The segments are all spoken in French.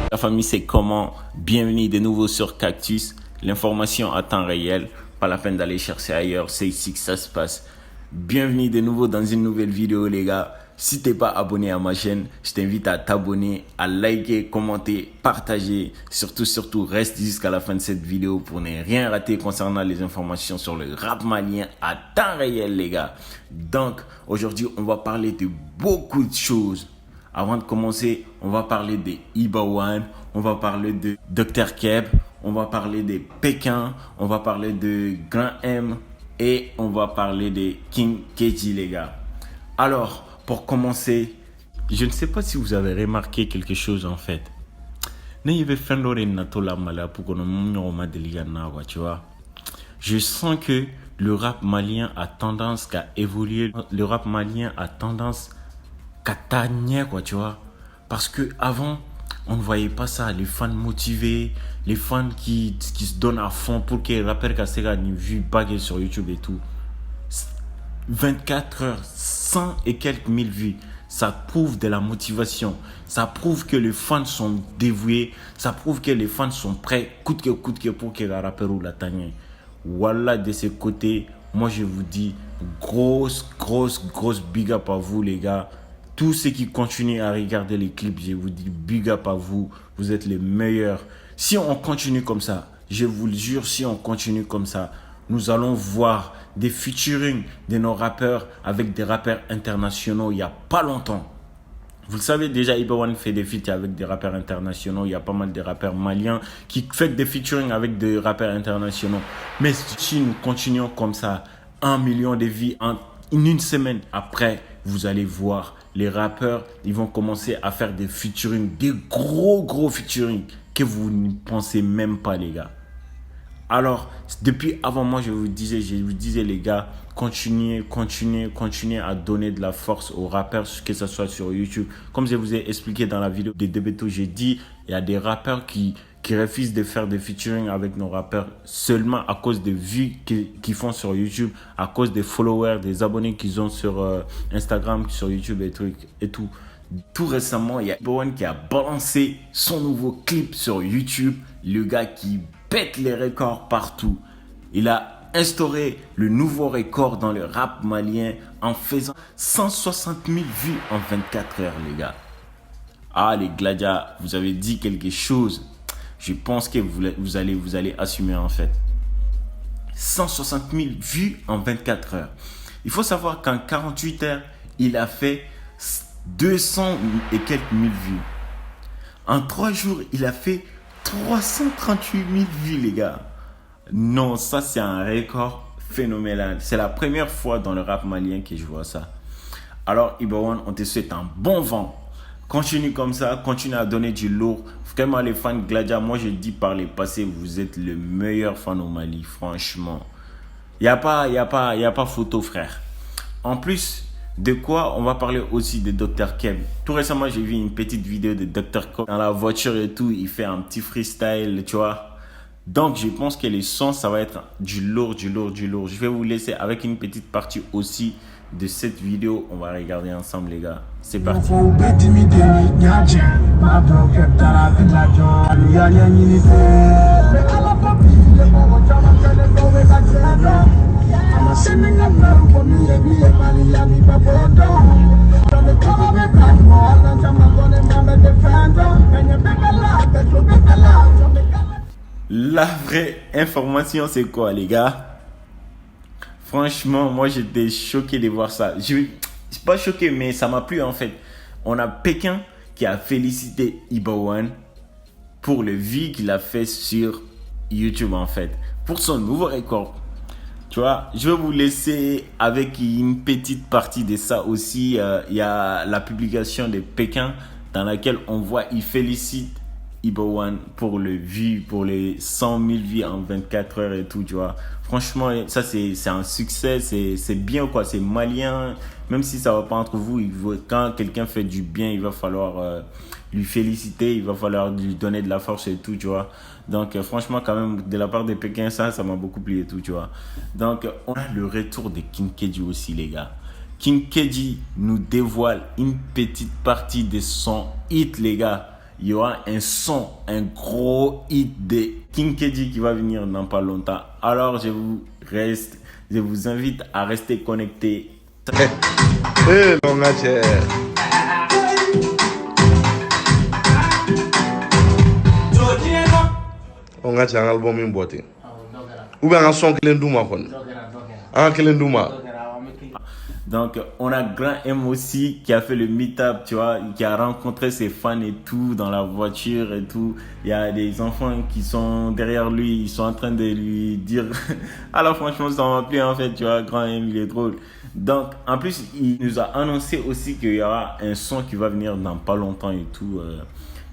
La famille, c'est comment? Bienvenue de nouveau sur Cactus. L'information à temps réel. Pas la peine d'aller chercher ailleurs. C'est ici que ça se passe. Bienvenue de nouveau dans une nouvelle vidéo, les gars. Si t'es pas abonné à ma chaîne, je t'invite à t'abonner, à liker, commenter, partager. Surtout, reste jusqu'à la fin de cette vidéo pour ne rien rater concernant les informations sur le rap malien à temps réel, les gars. Donc, aujourd'hui, on va parler de beaucoup de choses. Avant de commencer, on va parler de Iba1, on va parler de Dr Keb, on va parler de Pékin, on va parler de Grand M et on va parler de King KG, les gars. Alors, pour commencer, je ne sais pas si vous avez remarqué quelque chose en fait. Tu vois. Je sens que le rap malien a tendance à évoluer. Le rap malien a tendance Catania, quoi, tu vois. Parce que avant, on ne voyait pas ça. Les fans motivés, les fans qui se donnent à fond pour que les rappeurs cassent une vue baguette sur YouTube et tout. 24 heures, 100 et quelques mille vues. Ça prouve de la motivation. Ça prouve que les fans sont dévoués. Ça prouve que les fans sont prêts, coûte que pour que le rappeur ou la tagne. Voilà, de ce côté, moi je vous dis, grosse big up à vous, les gars. Tous ceux qui continuent à regarder les clips, je vous dis big up à vous. Vous êtes les meilleurs. Si on continue comme ça, je vous le jure, si on continue comme ça, nous allons voir des featuring de nos rappeurs avec des rappeurs internationaux il n'y a pas longtemps. Vous le savez déjà, Iba1 fait des feats avec des rappeurs internationaux. Il y a pas mal de rappeurs maliens qui font des featuring avec des rappeurs internationaux. Mais si nous continuons comme ça, 1 million de vies en une semaine après, vous allez voir les rappeurs, ils vont commencer à faire des featuring, des gros featuring que vous ne pensez même pas, les gars. Alors, depuis avant moi, je vous disais les gars, continuez à donner de la force aux rappeurs, que ce soit sur YouTube. Comme je vous ai expliqué dans la vidéo de Debeto, j'ai dit, il y a des rappeurs qui refusent de faire des featuring avec nos rappeurs seulement à cause des vues qu'ils font sur YouTube, à cause des followers, des abonnés qu'ils ont sur Instagram, sur YouTube et tout. Tout récemment, il y a Iba1 qui a balancé son nouveau clip sur YouTube. Le gars qui pète les records partout. Il a instauré le nouveau record dans le rap malien en faisant 160 000 vues en 24 heures, les gars. Ah, les gladiateurs, vous avez dit quelque chose. Je pense que vous allez assumer en fait. 160 000 vues en 24 heures. Il faut savoir qu'en 48 heures, il a fait 200 et quelques mille vues. En 3 jours, il a fait 338 000 vues, les gars. Non, ça c'est un record phénoménal. C'est la première fois dans le rap malien que je vois ça. Alors, Iba1, on te souhaite un bon vent. Continue comme ça, continue à donner du lourd. Vraiment, les fans Gladia, moi je dis par les passés, vous êtes le meilleur fan au Mali, franchement. Il n'y a pas photo, frère. En plus, de quoi on va parler aussi de Dr Keb. Tout récemment, j'ai vu une petite vidéo de Dr Keb dans la voiture et tout. Il fait un petit freestyle, tu vois. Donc, je pense que les sons, ça va être du lourd. Je vais vous laisser avec une petite partie aussi de cette vidéo. On va regarder ensemble, les gars. C'est parti. La vraie information, c'est quoi, les gars? Franchement, moi, j'étais choqué de voir ça. Je suis pas choqué, mais ça m'a plu, en fait. On a Pékin qui a félicité Iba1 pour le vie qu'il a fait sur YouTube, en fait. Pour son nouveau record. Tu vois, je vais vous laisser avec une petite partie de ça aussi. Il y a la publication de Pékin dans laquelle on voit, il félicite Iba1 pour le vues, pour les 100 000 vues en 24 heures et tout, tu vois. Franchement, ça c'est un succès, c'est bien quoi, c'est malien. Même si ça va pas entre vous, quand quelqu'un fait du bien, il va falloir lui féliciter, il va falloir lui donner de la force et tout, tu vois. Donc franchement, quand même, de la part de Pékin, ça m'a beaucoup plu et tout, tu vois. Donc on a le retour de King KG aussi, les gars. King KG nous dévoile une petite partie de son hit, les gars. il y aura un son, un gros hit de King KG qui va venir dans pas longtemps. Alors je vous invite à rester connectés. On a un album important. Ou bien un son qui est Donc, on a Grand M aussi qui a fait le meet-up, tu vois, qui a rencontré ses fans et tout dans la voiture et tout. Il y a des enfants qui sont derrière lui, ils sont en train de lui dire alors franchement, ça m'a plu en fait, tu vois, Grand M, il est drôle. Donc, en plus, il nous a annoncé aussi qu'il y aura un son qui va venir dans pas longtemps et tout.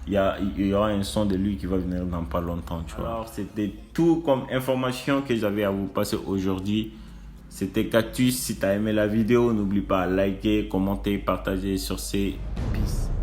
Il y aura un son de lui qui va venir dans pas longtemps, tu vois. Alors, c'était tout comme information que j'avais à vous passer aujourd'hui. C'était Cactus. Si tu as aimé la vidéo, n'oublie pas de liker, commenter, partager sur ces pistes.